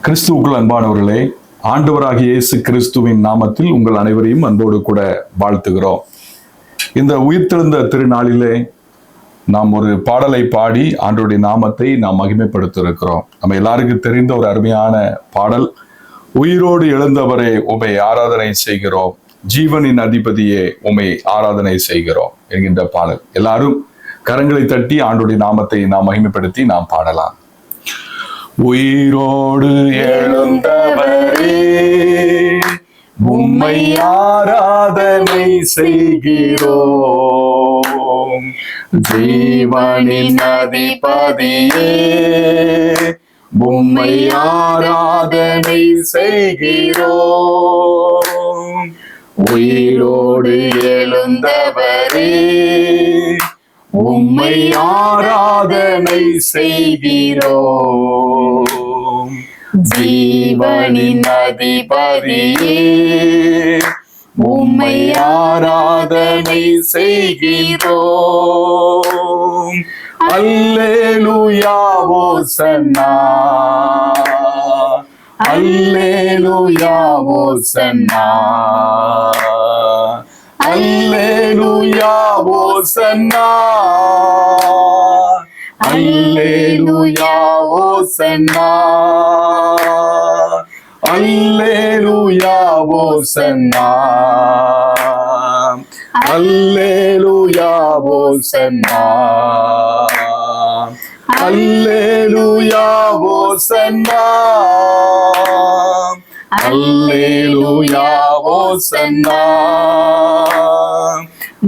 கிறிஸ்துவுக்குள் அன்பானவர்களே, ஆண்டவராகிய இயேசு கிறிஸ்துவின் நாமத்தில் உங்கள் அனைவரையும் அன்போடு கூட வாழ்த்துகிறோம். இந்த உயிர்த்தெழுந்த திருநாளிலே நாம் ஒரு பாடலை பாடி ஆண்டவருடைய நாமத்தை நாம் மகிமைப்படுத்த இருக்கிறோம். நம்ம எல்லாருக்கும் தெரிந்த ஒரு அருமையான பாடல், உயிரோடு எழுந்தவரே உம்மை ஆராதனை செய்கிறோம், ஜீவனின் அதிபதியே உம்மை ஆராதனை செய்கிறோம் என்கின்ற பாடல். எல்லாரும் கரங்களை தட்டி ஆண்டவருடைய நாமத்தை நாம் மகிமைப்படுத்தி நாம் பாடலாம். உயிரோடு எழுந்தவரே உம்மை ஆராதனை செய்கிறோம், ஜீவனின் அதிபதியே உம்மை ஆராதனை செய்கிறோம். உயிரோடு எழுந்தவரே உம்மை ஆராதனை செய்கிறோம், ஜீவனின் அதிபதியே உம்மை ஆராதனை செய்கிறோம். அல்லேலூயா ஓசன்னா, அல்லேலூயா ஓசன்னா, அல்லேலூயா ஓசன்னா, அல்லேலூயா ஓசன்னா, அல்லேலூயா ஓசன்னா, அல்லேலூயா ஓசன்னா, அல்லேலூயா ஓசன்னா, அல்லேலூயா ஓசன்னா.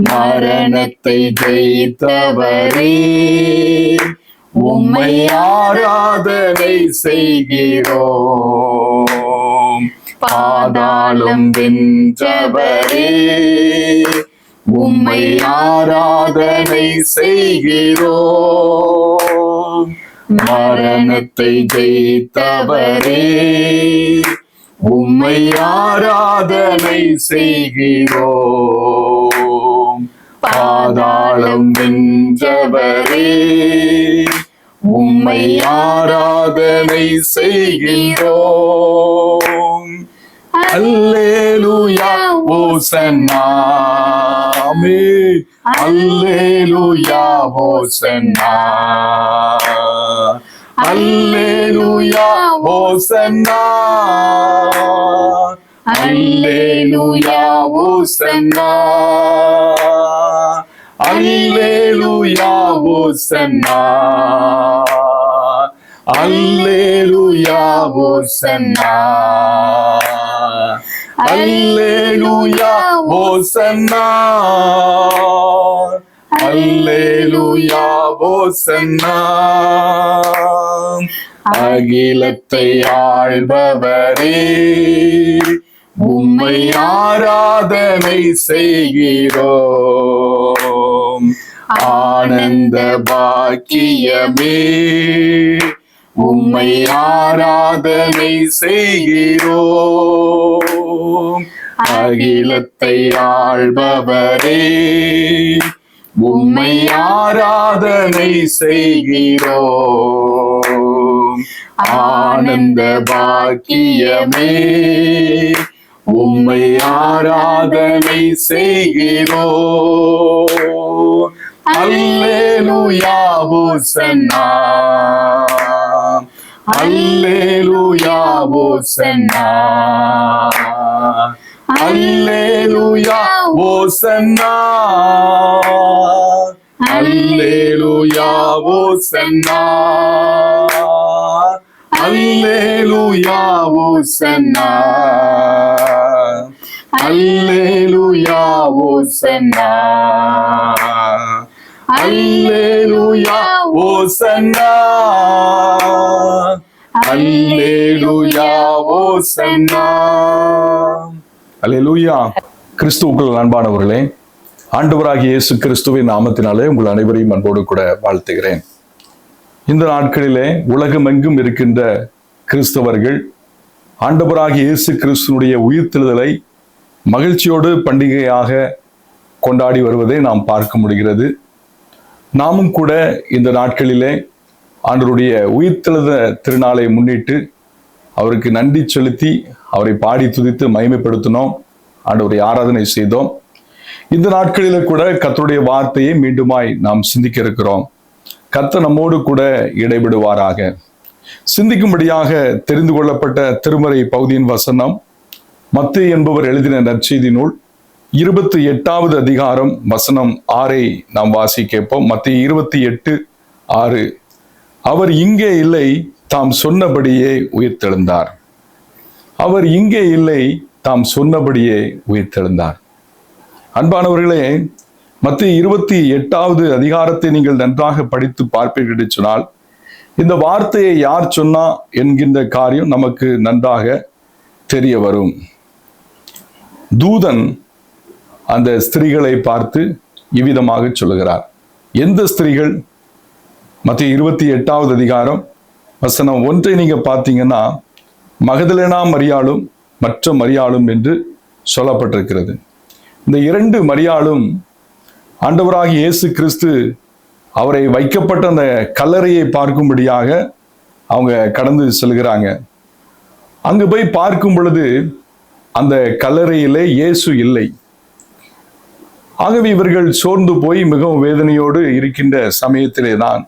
மரணத்தை ஜெயித்தவரே உம்மை ஆராதனை செய்கிறோம், பாதாளம் வென்றவரே உம்மை ஆராதனை செய்கிறோம். மரணத்தை ஜெயித்தவரே உம்மை ஆராதனை செய்கிறோம், பாதாளம் வென்றவரே உம்மை ஆராதனை செய்கிறோம். அல்லேலூயா ஓசன்னா, ஆமென். அல்லேலூயா ஓசன்னா, அல்லேலூயா ஓசன்னா, அல்லேலூயா ஓசன்னா, அல்லேலூயா ஓசன்னா, அல்லேலூயா ஓசன்னா, அல்லேலூயா ஓசன்னா, அல்லேலூயா ஓசன்னா. அகிலத்தை ஆள்பவரே உம்மை ஆராதனை செய்கிறோம், ஆனந்த பாக்கியமே உம்மை ஆராதனை செய்கிறோம். அகிலத்தை ஆள்பவரே உம்மை ஆராதனை செய்கிறோம், ஆனந்த பாக்கியமே உம்மை ஆராதனை செய்கிறோம். அல்லேலூயா ஓசன்னா, அல்லேலூயா ஓசன்னா, அல்லேலூயா ஓசன்னா, அல்லேலூயா ஓசன்னா, அல்லேலூயா ஓசன்னா, அல்லேலூயா ஓசன்னா, அல்லேலூயா ஓசன்னா, அல்லேலூயா ஓசன்னா. அல்லேலூயா. கிறிஸ்துவுக்குள் அன்பானவர்களே, ஆண்டவராகிய இயேசு கிறிஸ்துவின் நாமத்தினாலே உங்கள் அனைவரையும் அன்போடு கூட வாழ்த்துகிறேன். இந்த நாட்களிலே உலகமெங்கும் இருக்கின்ற கிறிஸ்தவர்கள் ஆண்டவராகிய இயேசு கிறிஸ்துவனுடைய உயிர்த்தெழுதலை மகிழ்ச்சியோடு பண்டிகையாக கொண்டாடி வருவதை நாம் பார்க்க முடிகிறது. நாமும் கூட இந்த நாட்களிலே ஆண்டவருடைய உயிர்த்தெழுத திருநாளை முன்னிட்டு அவருக்கு நன்றி செலுத்தி அவரை பாடி துதித்து மகிமைப்படுத்தினோம். ஆண்டவரை ஆராதனை செய்தோம். இந்த நாட்களில கூட கர்த்தருடைய வார்த்தையை மீண்டுமாய் நாம் சிந்திக்க இருக்கிறோம். கர்த்தர் நம்மோடு கூட இடைபடுவாராக. சிந்திக்கும்படியாக தெரிந்து கொள்ளப்பட்ட திருமறை பகுதியின் வசனம் மத்தேயு என்பவர் எழுதின நற்செய்தி நூல் 28வது அதிகாரம் வசனம் 6 நாம் வாசி கேட்போம். மத்தேயு 28:6. அவர் இங்கே இல்லை, தாம் சொன்னபடியே உயிர்த்தெழுந்தார். அவர் இங்கே இல்லை, தாம் சொன்னபடியே உயிர்த்தெழுந்தார். அன்பானவர்களே, மத்தேயு 28வது அதிகாரத்தை நீங்கள் நன்றாக படித்து பார்ப்பீர்கள் என்று சொன்னால், இந்த வார்த்தையை யார் சொன்னா என்கின்ற காரியம் நமக்கு நன்றாக தெரிய வரும். தூதன் அந்த ஸ்திரீகளை பார்த்து இவ்விதமாக சொல்லுகிறார். எந்த ஸ்திரீகள்? மத்தேயு 28வது அதிகாரம் வசனம் 1 நீங்க பார்த்தீங்கன்னா, மகதலேனா மரியாளும் மற்ற மரியாளும் என்று சொல்லப்பட்டிருக்கிறது. இந்த 2 மரியாளும் ஆண்டவராகிய இயேசு கிறிஸ்து அவரை வைக்கப்பட்ட அந்த கல்லறையை பார்க்கும்படியாக அவங்க கடந்து செல்கிறாங்க. அங்கு போய் பார்க்கும் பொழுது அந்த கல்லறையிலே இயேசு இல்லை. ஆகவே இவர்கள் சோர்ந்து போய் மிகவும் வேதனையோடு இருக்கின்ற சமயத்திலே தான்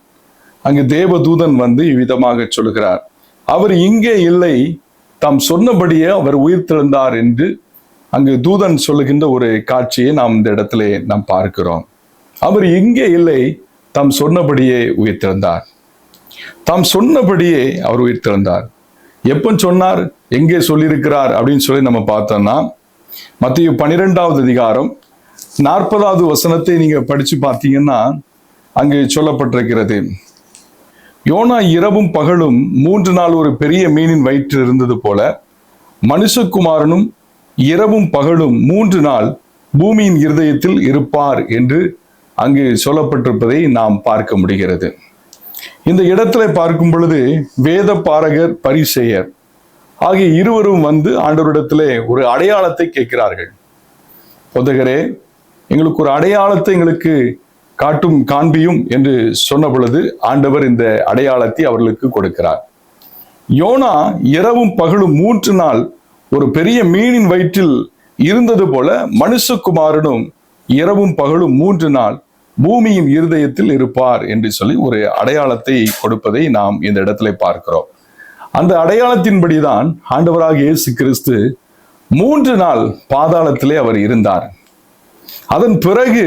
அங்கு தேவதூதன் வந்து இவ்விதமாக சொல்கிறார். அவர் இங்கே இல்லை, தாம் சொன்னபடியே அவர் உயிர்த்தெழுந்தார் என்று அங்கு தூதன் சொல்லுகின்ற ஒரு காட்சியை நாம் இந்த இடத்திலே நாம் பார்க்கிறோம். அவர் இங்கே இல்லை, தாம் சொன்னபடியே உயிர்த்தெழுந்தார். தாம் சொன்னபடியே அவர் உயிர்த்தெழுந்தார். எப்ப சொன்னார், எங்கே சொல்லியிருக்கிறார் அப்படின்னு சொல்லி நம்ம பார்த்தோம்னா, மத்தேயு 12வது அதிகாரம் 40வது வசனத்தை நீங்க படிச்சு பார்த்தீங்கன்னா அங்கு சொல்லப்பட்டிருக்கிறது. யோனா இரவும் பகலும் 3 நாள் ஒரு பெரிய மீனின் வயிற்றில் இருந்தது போல, மனுஷகுமாரனும் இரவும் பகலும் 3 நாள் பூமியின் இருதயத்தில் இருப்பார் என்று அங்கு சொல்லப்பட்டிருப்பதை நாம் பார்க்க முடிகிறது. இந்த இடத்துல பார்க்கும் பொழுது வேத பாரகர் பரிசேயர் ஆகிய இருவரும் வந்து ஆண்டவரிடத்திலே ஒரு அடையாளத்தை கேட்கிறார்கள். போதகரே, எங்களுக்கு ஒரு அடையாளத்தை எங்களுக்கு காண்பியும் என்று சொன்ன பொழுது ஆண்டவர் இந்த அடையாளத்தை அவர்களுக்கு கொடுக்கிறார். யோனா இரவும் பகலும் 3 நாள் ஒரு பெரிய மீனின் வயிற்றில் இருந்தது போல, மனுஷகுமாரனும் இரவும் பகலும் 3 நாள் பூமியின் இருதயத்தில் இருப்பார் என்று சொல்லி ஒரு அடையாளத்தை கொடுப்பதை நாம் இந்த இடத்துல பார்க்கிறோம். அந்த அடையாளத்தின்படிதான் ஆண்டவராகிய இயேசு கிறிஸ்து 3 நாள் பாதாளத்திலே அவர் இருந்தார். அதன் பிறகு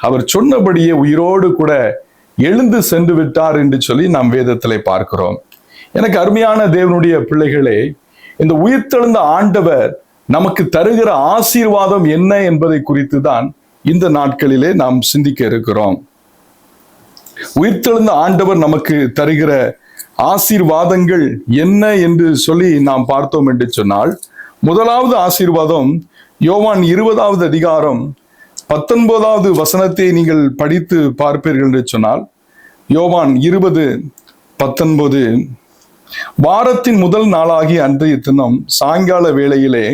அவர் சொன்னபடியே உயிரோடு கூட எழுந்து சென்று விட்டார் என்று சொல்லி நாம் வேதத்திலே பார்க்கிறோம். எனக்கு அருமையான தேவனுடைய பிள்ளைகளே, இந்த உயிர்த்தெழுந்த ஆண்டவர் நமக்கு தருகிற ஆசீர்வாதம் என்ன என்பதை குறித்து தான் இந்த நாட்களிலே நாம் சிந்திக்க இருக்கிறோம். உயிர்த்தெழுந்த ஆண்டவர் நமக்கு தருகிற ஆசீர்வாதங்கள் என்ன என்று சொல்லி நாம் பார்த்தோம் என்று சொன்னால், முதலாவது ஆசீர்வாதம் யோவான் 20வது அதிகாரம் 19வது வசனத்தை நீங்கள் படித்து பார்ப்பீர்கள் என்று சொன்னால், யோவான் 20:19, வாரத்தின் முதல் நாளாகி அன்றைய தினம் சாயங்கால வேளையிலே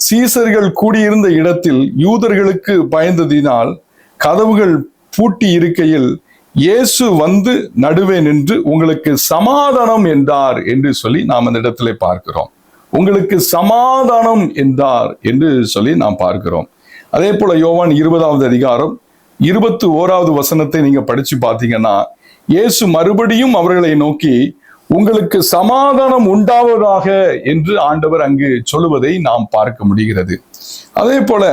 சீசர்கள் கூடியிருந்த இடத்தில் யூதர்களுக்கு பயந்ததினால் கதவுகள் பூட்டி இருக்கையில் இயேசு வந்து நடுவே நின்று உங்களுக்கு சமாதானம் என்றார் என்று சொல்லி நாம் அந்த இடத்துல பார்க்கிறோம். உங்களுக்கு சமாதானம் என்றார் என்று சொல்லி நாம் பார்க்கிறோம். அதே போல யோவான் 20வது அதிகாரம் 21வது வசனத்தை நீங்க படிச்சு பார்த்தீங்கன்னா, இயேசு மறுபடியும் அவர்களை நோக்கி உங்களுக்கு சமாதானம் உண்டாவதாக என்று ஆண்டவர் அங்கு சொல்லுவதை நாம் பார்க்க முடிகிறது. அதே போல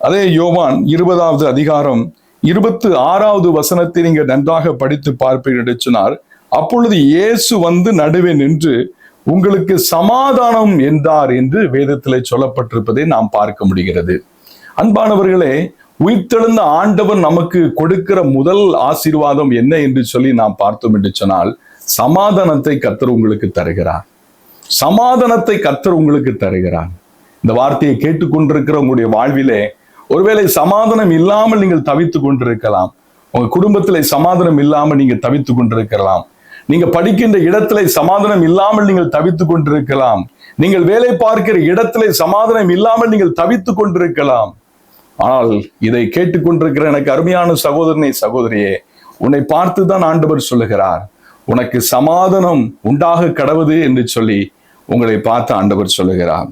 அதே யோவான் 20வது அதிகாரம் 26வது வசனத்தை நீங்க நன்றாக படித்து பார்ப்பீர்கள் என்று சொன்னார், அப்பொழுது இயேசு வந்து நடுவே நின்று உங்களுக்கு சமாதானம் என்றார் என்று வேதத்திலே சொல்லப்பட்டிருப்பதை நாம் பார்க்க முடிகிறது. அன்பானவர்களே, உயிர்த்தெழுந்த ஆண்டவர் நமக்கு கொடுக்கிற முதல் ஆசீர்வாதம் என்ன என்று சொல்லி நாம் பார்த்தோம் என்று சொன்னால், சமாதானத்தை கர்த்தர் உங்களுக்கு தருகிறார். சமாதானத்தை கர்த்தர் உங்களுக்கு தருகிறார். இந்த வார்த்தையை கேட்டுக்கொண்டிருக்கிற உங்களுடைய வாழ்விலே ஒருவேளை சமாதானம் இல்லாமல் நீங்கள் தவித்துக் கொண்டிருக்கலாம். உங்க குடும்பத்திலே சமாதானம் இல்லாமல் நீங்க தவித்துக் கொண்டிருக்கலாம். நீங்க படிக்கின்ற இடத்திலே சமாதானம் இல்லாமல் நீங்கள் தவித்துக் கொண்டிருக்கலாம். நீங்கள் வேலை பார்க்கிற இடத்திலே சமாதானம் இல்லாமல் நீங்கள் தவித்துக் கொண்டிருக்கலாம். ஆனால் இதை கேட்டுக்கொண்டிருக்கிற எனக்கு அருமையான சகோதரனே, சகோதரியே, உன்னை பார்த்துதான் ஆண்டவர் சொல்லுகிறார், உனக்கு சமாதானம் உண்டாக கடவுது என்று சொல்லி உங்களை பார்த்து ஆண்டவர் சொல்லுகிறார்.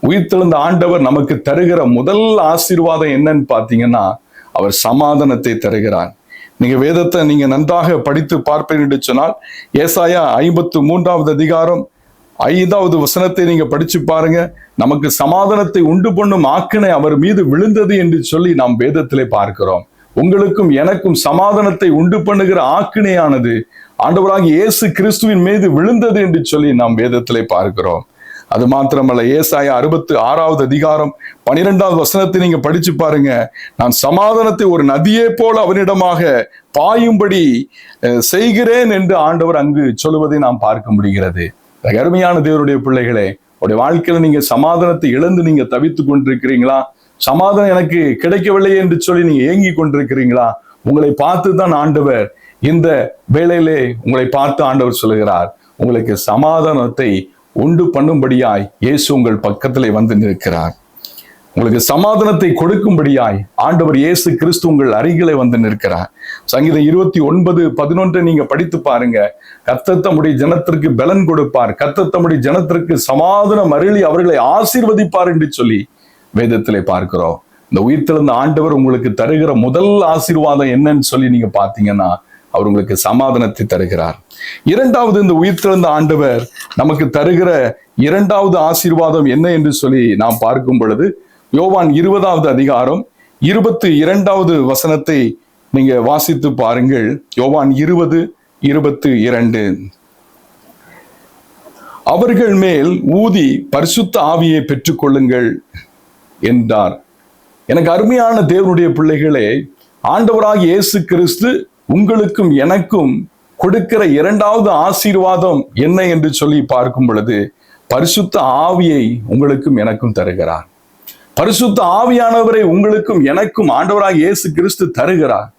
உயிர்த்தெழுந்த ஆண்டவர் நமக்கு தருகிற முதல் ஆசீர்வாதம் என்னன்னு பார்த்தீங்கன்னா, அவர் சமாதானத்தை தருகிறார். நீங்க வேதத்தை நீங்க நன்றாக படித்து பார்ப்பேன் என்று சொன்னால், ஏசாயா 53வது அதிகாரம் 5வது வசனத்தை நீங்க படிச்சு பாருங்க. நமக்கு சமாதானத்தை உண்டு பண்ணும் ஆக்கினை அவர் மீது விழுந்தது என்று சொல்லி நாம் வேதத்திலே பார்க்கிறோம். உங்களுக்கும் எனக்கும் சமாதானத்தை உண்டு பண்ணுகிற ஆக்கினையானது ஆண்டவராகிய இயேசு கிறிஸ்துவின் மீது விழுந்தது என்று சொல்லி நாம் வேதத்திலே பார்க்கிறோம். அது மாத்திரமல்ல, ஏசாயா 66வது அதிகாரம் 12வது வசனத்தை நீங்க படிச்சு பாருங்க. நான் சமாதானத்தை ஒரு நதியே போல அவனிடமாக பாயும்படி செய்கிறேன் என்று ஆண்டவர் அங்கு சொல்லுவதை நாம் பார்க்க முடிகிறது. அருமையான தேவனுடைய பிள்ளைகளே, உடைய வாழ்க்கையில நீங்க சமாதானத்தை இழந்து நீங்க தவித்துக் கொண்டிருக்கிறீங்களா? சமாதானம் எனக்கு கிடைக்கவில்லை என்று சொல்லி நீங்க ஏங்கி கொண்டிருக்கிறீங்களா? உங்களை பார்த்து தான் ஆண்டவர் இந்த வேளையிலே உங்களை பார்த்து ஆண்டவர் சொல்லுகிறார், உங்களுக்கு சமாதானத்தை உண்டு பண்ணும்படியாய் இயேசு உங்கள் பக்கத்திலே வந்து நிற்கிறார். உங்களுக்கு சமாதானத்தை கொடுக்கும்படியாய் ஆண்டவர் இயேசு கிறிஸ்து உங்கள் அருகிலே வந்து நிற்கிறார். சங்கீதம் 29:11 நீங்க படித்து பாருங்க. கர்த்தர் தம்முடைய ஜனத்திற்கு பலன் கொடுப்பார், கர்த்தர் தம்முடைய ஜனத்திற்கு சமாதானம் அருளி அவர்களை ஆசீர்வதிப்பார் என்று சொல்லி வேதத்திலே பார்க்கிறோம். இந்த உயிர்த்தெழுந்த ஆண்டவர் உங்களுக்கு தருகிற முதல் ஆசீர்வாதம் என்னன்னு சொல்லி நீங்க பாத்தீங்கன்னா, அவர் உங்களுக்கு சமாதானத்தை தருகிறார். இரண்டாவது, இந்த உயிர்த்தெழுந்த ஆண்டவர் நமக்கு தருகிற இரண்டாவது ஆசீர்வாதம் என்ன என்று சொல்லி நாம் பார்க்கும் பொழுது, யோவான் 20வது அதிகாரம் 22வது வசனத்தை நீங்க வாசித்து பாருங்கள். யோவான் 20:22. அவர்கள் மேல் ஊதி பரிசுத்த ஆவியை பெற்றுக் கொள்ளுங்கள் என்றார். எனக்கு அருமையான தேவனுடைய பிள்ளைகளே, ஆண்டவராகிய இயேசு கிறிஸ்து உங்களுக்கும் எனக்கும் கொடுக்கிற இரண்டாவது ஆசீர்வாதம் என்ன என்று சொல்லி பார்க்கும் பொழுது, பரிசுத்த ஆவியை உங்களுக்கும் எனக்கும் தருகிறார். பரிசுத்த ஆவியானவரை உங்களுக்கும் எனக்கும் ஆண்டவராகிய இயேசு கிறிஸ்து தருகிறார்.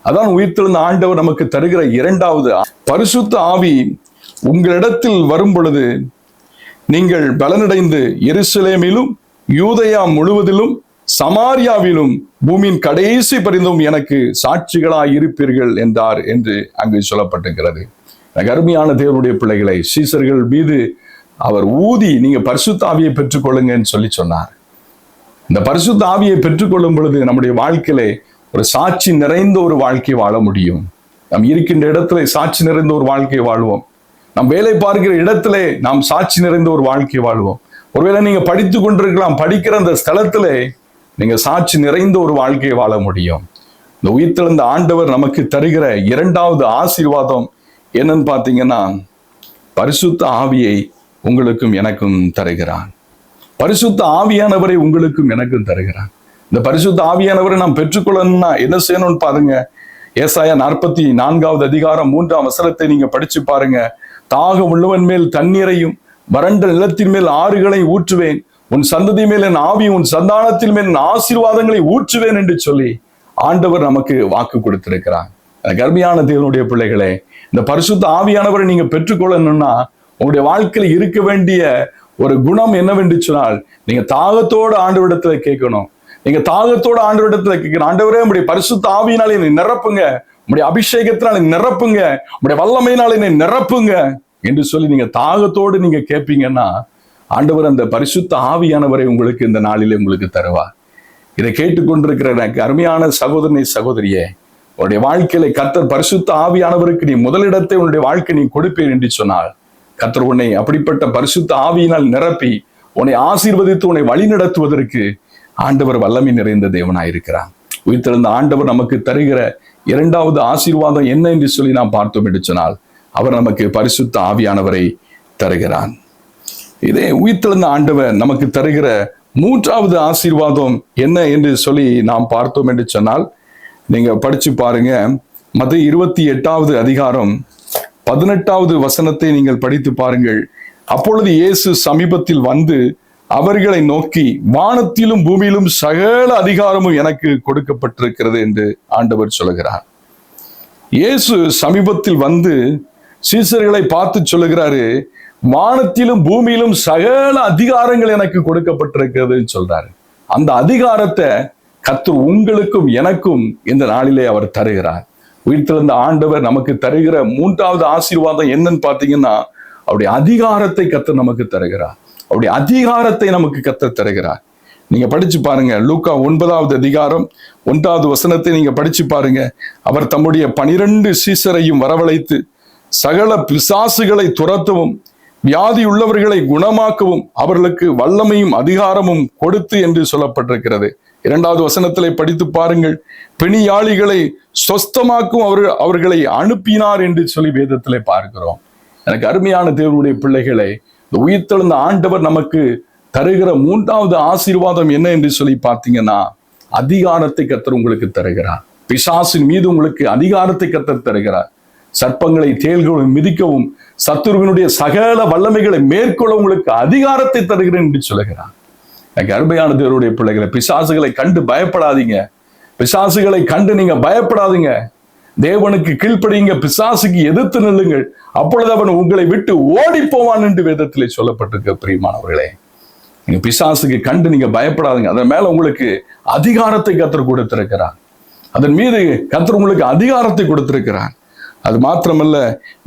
அதான் உயிர்த்தெழுந்த ஆண்டவர் நமக்கு தருகிற இரண்டாவது. பரிசுத்த ஆவி உங்களிடத்தில் வரும் பொழுது நீங்கள் பலனடைந்து எருசலேமிலும் யூதேயா முழுவதிலும் சமாரியாவிலும் பூமியின் கடைசி பரிந்தும் எனக்கு சாட்சிகளாய் இருப்பீர்கள் என்றார் என்று அங்கு சொல்லப்பட்டிருக்கிறது. அருமையான தேவனுடைய பிள்ளைகளை, சீசர்கள் மீது அவர் ஊதி நீங்க பரிசுத்த ஆவியை பெற்றுக்கொள்ளுங்கன்னு சொல்லி சொன்னார். இந்த பரிசுத்த ஆவியை பெற்றுக்கொள்ளும் பொழுது நம்முடைய வாழ்க்கையிலே ஒரு சாட்சி நிறைந்த ஒரு வாழ்க்கை வாழ முடியும். நாம் இருக்கின்ற இடத்துல சாட்சி நிறைந்த ஒரு வாழ்க்கை வாழ்வோம். நம் வேலை பார்க்கிற இடத்திலே நாம் சாட்சி நிறைந்த ஒரு வாழ்க்கை வாழ்வோம். ஒருவேளை நீங்க படித்து கொண்டிருக்கலாம், படிக்கிற அந்த ஸ்தலத்திலே நீங்க சாட்சி நிறைந்த ஒரு வாழ்க்கையை வாழ முடியும். இந்த உயிர்த்தெழுந்த ஆண்டவர் நமக்கு தருகிற இரண்டாவது ஆசீர்வாதம் என்னன்னு பார்த்தீங்கன்னா, பரிசுத்த ஆவியை உங்களுக்கும் எனக்கும் தருகிறான். பரிசுத்த ஆவியானவரை உங்களுக்கும் எனக்கும் தருகிறான். இந்த பரிசுத்த ஆவியானவரை நாம் பெற்றுக்கொள்ளணும்னா என்ன செய்யணும்னு பாருங்க. ஏசாயா 44வது அதிகாரம் 3ஆம் வசனத்தை நீங்க படிச்சு பாருங்க. தாகம் உள்ளவன் மேல் தண்ணீரையும் வறண்ட நிலத்தின் மேல் ஆறுகளை ஊற்றுவேன், உன் சந்ததி மேல் என் ஆவி, உன் சந்தானத்தின் மேல் என் ஆசீர்வாதங்களை ஊற்றுவேன் என்று சொல்லி ஆண்டவர் நமக்கு வாக்கு கொடுத்திருக்கிறார். கர்மியான தேவனுடைய பிள்ளைகளே, இந்த பரிசுத்த ஆவியானவரை நீங்க பெற்றுக்கொள்ளணும்னா உங்களுடைய வாழ்க்கையில் இருக்க வேண்டிய ஒரு குணம் என்னவென்று சொன்னால், நீங்க தாகத்தோடு ஆண்டவரிடத்துல கேட்கணும். நீங்க தாகத்தோடு ஆண்டவரிடத்துல கேட்கணும். ஆண்டவரே, உங்களுடைய பரிசுத்த ஆவியினால என்னை நிரப்புங்க, உங்களுடைய அபிஷேகத்தினால நிரப்புங்க, உங்களுடைய வல்லமையினால என்னை நிரப்புங்க என்று சொல்லி நீங்க தாகத்தோடு நீங்க கேட்பீங்கன்னா, ஆண்டவர் அந்த பரிசுத்த ஆவியானவரை உங்களுக்கு இந்த நாளிலே உங்களுக்கு தருவார். இதை கேட்டுக்கொண்டிருக்கிற எனக்கு அருமையான சகோதரனை சகோதரியே, உன்னுடைய வாழ்க்கையில கர்த்தர் பரிசுத்த ஆவியானவருக்கு நீ முதலிடத்தை உன்னுடைய வாழ்க்கை நீ கொடுப்பேன் என்று சொன்னால், கர்த்தர் உன்னை அப்படிப்பட்ட பரிசுத்த ஆவியினால் நிரப்பி உன்னை ஆசீர்வதித்து உன்னை வழி நடத்துவதற்கு ஆண்டவர் வல்லமை நிறைந்த தேவனாயிருக்கிறார். உயிர்த்தெழுந்த ஆண்டவர் நமக்கு தருகிற இரண்டாவது ஆசீர்வாதம் என்ன என்று சொல்லி நாம் பார்த்தோம் என்று சொன்னால், அவர் நமக்கு பரிசுத்த ஆவியானவரை தருகிறார். இதே உயிர்த்தெழுந்த ஆண்டவர் நமக்கு தருகிற மூன்றாவது ஆசீர்வாதம் என்ன என்று சொல்லி நாம் பார்த்தோம் என்று சொன்னால், நீங்க படிச்சு பாருங்க. மத்தேயு 28வது அதிகாரம் 18வது வசனத்தை நீங்கள் படித்து பாருங்கள். அப்பொழுது இயேசு சமீபத்தில் வந்து அவர்களை நோக்கி, வானத்திலும் பூமியிலும் சகல அதிகாரமும் எனக்கு கொடுக்கப்பட்டிருக்கிறது என்று ஆண்டவர் சொல்லுகிறார். இயேசு சமீபத்தில் வந்து சீசர்களை பார்த்து சொல்லுகிறாரு, வானத்திலும் பூமியிலும் சகல அதிகாரங்கள் எனக்கு கொடுக்கப்பட்டிருக்கிறதுன்னு சொல்றாரு. அந்த அதிகாரத்தை கர்த்தர் உங்களுக்கும் எனக்கும் இந்த நாளிலே அவர் தருகிறார். உயிர்த்தெழுந்த ஆண்டவர் நமக்கு தருகிற மூன்றாவது ஆசீர்வாதம் என்னன்னு பார்த்தீங்கன்னா, அவருடைய அதிகாரத்தை கர்த்தர் நமக்கு தருகிறார். அவருடைய அதிகாரத்தை நமக்கு கர்த்தர் தருகிறார். நீங்க படிச்சு பாருங்க, லூக்கா 9வது அதிகாரம் 1வது வசனத்தை நீங்க படிச்சு பாருங்க. அவர் தம்முடைய 12 சீசரையும் வரவழைத்து சகல பிசாசுகளை துரத்தவும் வியாதி உள்ளவர்களை குணமாக்கவும் அவர்களுக்கு வல்லமையும் அதிகாரமும் கொடுத்து என்று சொல்லப்பட்டிருக்கிறது. 2வது வசனத்திலே படித்து பாருங்கள், பிணியாளிகளை சொஸ்தமாக்கும் அவர்களை அனுப்பினார் என்று சொல்லி வேதத்திலே பார்க்கிறோம். எனக்கு அருமையான தேவனுடைய பிள்ளைகளை, இந்த உயிர்த்தெழுந்த ஆண்டவர் நமக்கு தருகிற 3வது ஆசீர்வாதம் என்ன என்று சொல்லி பார்த்தீங்கன்னா, அதிகாரத்தை கர்த்தர் உங்களுக்கு தருகிறார். பிசாசின் மீது உங்களுக்கு அதிகாரத்தை கர்த்தர் தருகிறார். சர்ப்பங்களை தேள்களும் மிதிக்கவும் சத்துருவினுடைய சகல வல்லமைகளை மேற்கொள்ள உங்களுக்கு அதிகாரத்தை தருகிறேன் என்று சொல்லுகிறார். எனக்கு அருமையான தேவனுடைய பிள்ளைகளை, பிசாசுகளை கண்டு பயப்படாதீங்க. பிசாசுகளை கண்டு நீங்க பயப்படாதீங்க. தேவனுக்கு கீழ்ப்படிங்க, பிசாசுக்கு எதிர்த்து நில்லுங்கள், அப்பொழுது அவன் உங்களை விட்டு ஓடி போவான் என்று வேதத்திலே சொல்லப்பட்டிருக்க. பிரியமானவர்களே, நீங்க பிசாசுக்கு கண்டு நீங்க பயப்படாதீங்க. அதன் மேல உங்களுக்கு அதிகாரத்தை கர்த்தர் கொடுத்திருக்கிறார். அதன் மீது கர்த்தர் உங்களுக்கு அதிகாரத்தை கொடுத்திருக்கிறார். அது மாத்திரமல்ல,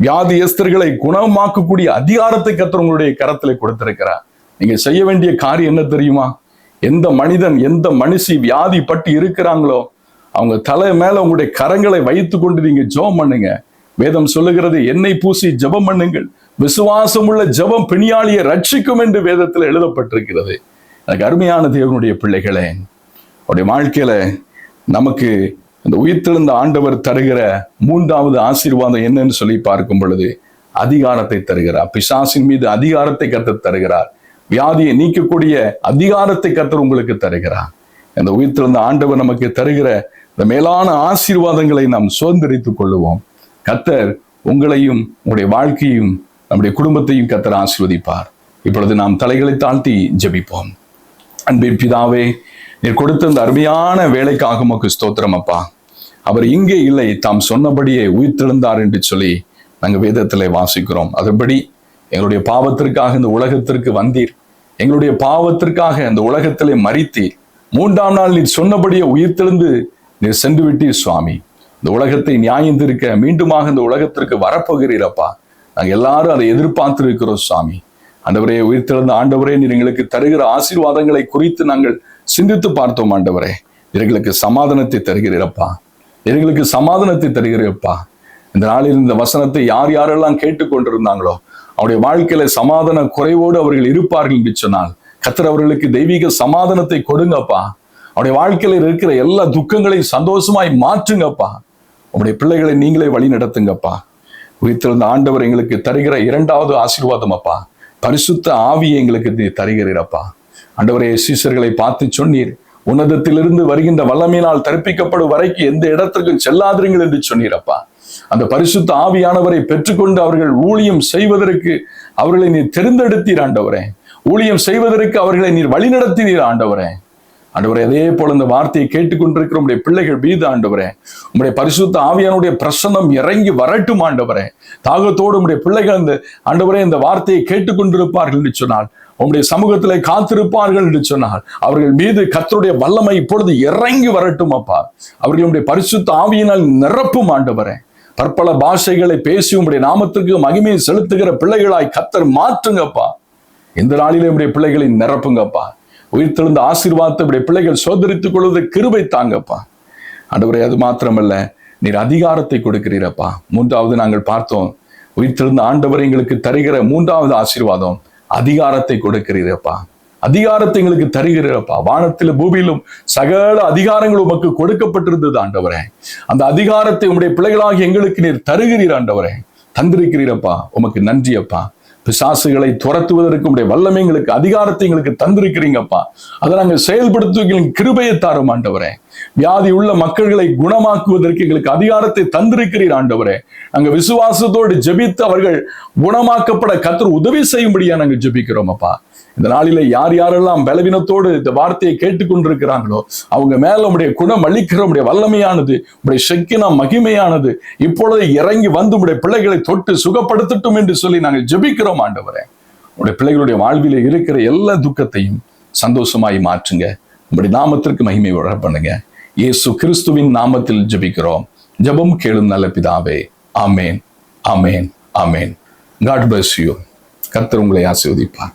வியாதியஸ்தர்களை குணமாக்கக்கூடிய அதிகாரத்தை கர்த்தர் உங்களுடைய கரத்திலே கொடுத்திருக்கிறார். நீங்க செய்ய வேண்டிய காரியம் என்ன தெரியுமா? எந்த மனிதன் எந்த மனுஷி வியாதி பட்டு இருக்கிறாங்களோ அவங்க தலை மேல உங்களுடைய கரங்களை வைத்து கொண்டு நீங்க ஜெபம் பண்ணுங்க. வேதம் சொல்லுகிறது, எண்ணெய் பூசி ஜெபம் பண்ணுங்கள், விசுவாசம் உள்ள ஜெபம் பிணியாளியை ரட்சிக்கும் என்று வேதத்தில் எழுதப்பட்டிருக்கிறது. எனக்கு அருமையான தேவனுடைய பிள்ளைகளே, அவருடைய வாழ்க்கையில நமக்கு இந்த உயிர்த்தெழுந்த ஆண்டவர் தருகிற 3வது ஆசீர்வாதம் என்னன்னு சொல்லி பார்க்கும் பொழுது, அதிகாரத்தை தருகிறார். பிசாசின் மீது அதிகாரத்தை கர்த்தர் தருகிறார். வியாதியை நீக்கக்கூடிய அதிகாரத்தை கர்த்தர் உங்களுக்கு தருகிறார். இந்த உயிர்த்தெழுந்த ஆண்டவர் நமக்கு தருகிற இந்த மேலான ஆசீர்வாதங்களை நாம் சுதந்திரித்துக் கொள்ளுவோம். கர்த்தர் உங்களையும் உங்களுடைய வாழ்க்கையும் நம்முடைய குடும்பத்தையும் கர்த்தர் ஆசீர்வதிப்பார். இப்பொழுது நாம் தலைகளை தாழ்த்தி ஜெபிப்போம். அன்பின் பிதாவே, நீர் கொடுத்த இந்த அருமையான வேலைக்காக உமக்கு ஸ்தோத்திரம் அப்பா. அவர் இங்கே இல்லை, தாம் சொன்னபடியே உயிர்த்தெழுந்தார் என்று சொல்லி நாங்கள் வேதத்திலே வாசிக்கிறோம். அதுபடி எங்களுடைய பாவத்திற்காக இந்த உலகத்திற்கு வந்தீர், எங்களுடைய பாவத்திற்காக இந்த உலகத்திலே மரித்தீர், 3ஆம் நாள் நீர் சொன்னபடியே உயிர்த்தெழுந்து நீர் சென்று விட்டீர் சுவாமி. இந்த உலகத்தை நியாயந்திருக்க மீண்டுமாக இந்த உலகத்திற்கு வரப்போகிறீரப்பா. நாங்கள் எல்லாரும் அதை எதிர்பார்த்து இருக்கிறோம் சுவாமி. ஆண்டவரே, உயிர்த்தெழுந்த ஆண்டவரே, நீர் எங்களுக்கு தருகிற ஆசீர்வாதங்களை குறித்து நாங்கள் சிந்தித்து பார்த்தோம். ஆண்டவரே, எங்களுக்கு சமாதானத்தை தருகிறீரப்பா, எங்களுக்கு சமாதானத்தை தருகிறீரப்பா. இந்த நாளில் இந்த வசனத்தை யார் யாரெல்லாம் கேட்டுக்கொண்டிருந்தாங்களோ அவருடைய வாழ்க்கையில சமாதான குறைவோடு அவர்கள் இருப்பார்கள் என்று சொன்னால், கர்த்தர் அவர்களுக்கு தெய்வீக சமாதானத்தை கொடுங்கப்பா. அவருடைய வாழ்க்கையில இருக்கிற எல்லா துக்கங்களையும் சந்தோஷமாய் மாற்றுங்கப்பா. உங்களுடைய பிள்ளைகளை நீங்களே வழி நடத்துங்கப்பா. உயிர்த்தெழுந்த ஆண்டவர் எங்களுக்கு தருகிற 2வது ஆசீர்வாதம் அப்பா, பரிசுத்த ஆவியை எங்களுக்கு தருகிறீரப்பா. ஆண்டவரே, சீசர்களை பார்த்து சொன்னீர், உன்னதத்திலிருந்து வருகின்ற வல்லமையினால் தரிப்பிக்கப்படும் வரைக்கும் எந்த இடத்திற்கும் செல்லாதீர்கள் என்று சொன்னீரப்பா. அந்த பரிசுத்த ஆவியானவரை பெற்றுக்கொண்டு அவர்கள் ஊழியம் செய்வதற்கு அவர்களை நீர் தெரிந்தெடுத்தீர் ஆண்டவரே. ஊழியம் செய்வதற்கு அவர்களை நீர் வழிநடத்தினீர் ஆண்டவரே. ஆண்டவரே, அதே போல இந்த வார்த்தையை கேட்டுக்கொண்டிருக்கிற உங்களுடைய பிள்ளைகள் மீது ஆண்டவரே, உங்களுடைய பரிசுத்த ஆவியானுடைய பிரசன்னம் இறங்கி வரட்டும் ஆண்டவரே. தாகத்தோடு உங்களுடைய பிள்ளைகள் இந்த ஆண்டவரே இந்த வார்த்தையை கேட்டுக்கொண்டிருப்பார்கள் என்று சொன்னால், உங்களுடைய சமூகத்திலே காத்திருப்பார்கள் என்று சொன்னால், அவர்கள் மீது கர்த்தருடைய வல்லமை இப்பொழுது இறங்கி வரட்டும் அப்பா. அவர்களுடைய பரிசுத்த ஆவியினால் நிரப்பும் ஆண்டவரே. பற்பல பாஷைகளை பேசி உங்களுடைய நாமத்திற்கு மகிமையை செலுத்துகிற பிள்ளைகளாய் கர்த்தர் மாற்றுங்கப்பா. இந்த நாளிலே உங்களுடைய பிள்ளைகளை நிரப்புங்கப்பா. உயிர்த்தெழுந்த ஆசீர்வாதத்தை உடைய பிள்ளைகள் சோதரித்துக் கொள்வதை கிருபை தாங்கப்பா. ஆண்டவரே, அது மாத்திரமல்ல, நீர் அதிகாரத்தை கொடுக்கிறீரப்பா. 3வது நாங்கள் பார்த்தோம், உயிர்த்தெழுந்த ஆண்டவர் எங்களுக்கு தருகிற 3வது ஆசீர்வாதம், அதிகாரத்தை கொடுக்கிறீரப்பா. அதிகாரத்தை எங்களுக்கு தருகிறப்பா. வானத்திலும் பூமியிலும் சகல அதிகாரங்கள் உமக்கு கொடுக்கப்பட்டிருந்தது ஆண்டவரே. அந்த அதிகாரத்தை உம்முடைய பிள்ளைகளாக எங்களுக்கு நீர் தருகிறீர் ஆண்டவரே, தந்திருக்கிறீரப்பா. உமக்கு நன்றி அப்பா. பிசாசுகளை துரத்துவதற்கு உடைய வல்லமை எங்களுக்கு அதிகாரத்தை எங்களுக்கு தந்திருக்கிறீங்கப்பா. அதை நாங்கள் செயல்படுத்துவதற்கு கிருபையை தாரும் ஆண்டவரே. வியாதி உள்ள மக்களை குணமாக்குவதற்கு எங்களுக்கு அதிகாரத்தை தந்திருக்கிறீர் ஆண்டவரே. நாங்கள் விசுவாசத்தோடு ஜெபித்து அவர்கள் குணமாக்கப்பட கர்த்தர் உதவி செய்யும்படியா நாங்கள் ஜெபிக்கிறோம் அப்பா. இந்த நாளில யார் யாரெல்லாம் பலவீனத்தோடு இந்த வார்த்தையை கேட்டுக்கொண்டிருக்கிறாங்களோ அவங்க மேல உடைய குணம் அளிக்கிற உடைய வல்லமையானது, உடைய சக்கினா மகிமையானது இப்பொழுது இறங்கி வந்து உடைய பிள்ளைகளை தொட்டு சுகப்படுத்தட்டும் என்று சொல்லி நாங்கள் ஜெபிக்கிறோம் ஆண்டவரே. உடைய பிள்ளைகளுடைய வாழ்வில இருக்கிற எல்லா துக்கத்தையும் சந்தோஷமாய் மாற்றுங்க. உங்களுடைய நாமத்திற்கு மகிமை வர பண்ணுங்க. இயேசு கிறிஸ்துவின் நாமத்தில் ஜெபிக்கிறோம். ஜெபம் கேளும் நல்ல பிதாவே. ஆமேன், ஆமேன், ஆமேன். God bless you. கர்த்தர் உங்களை ஆசீர்வதிப்பார்.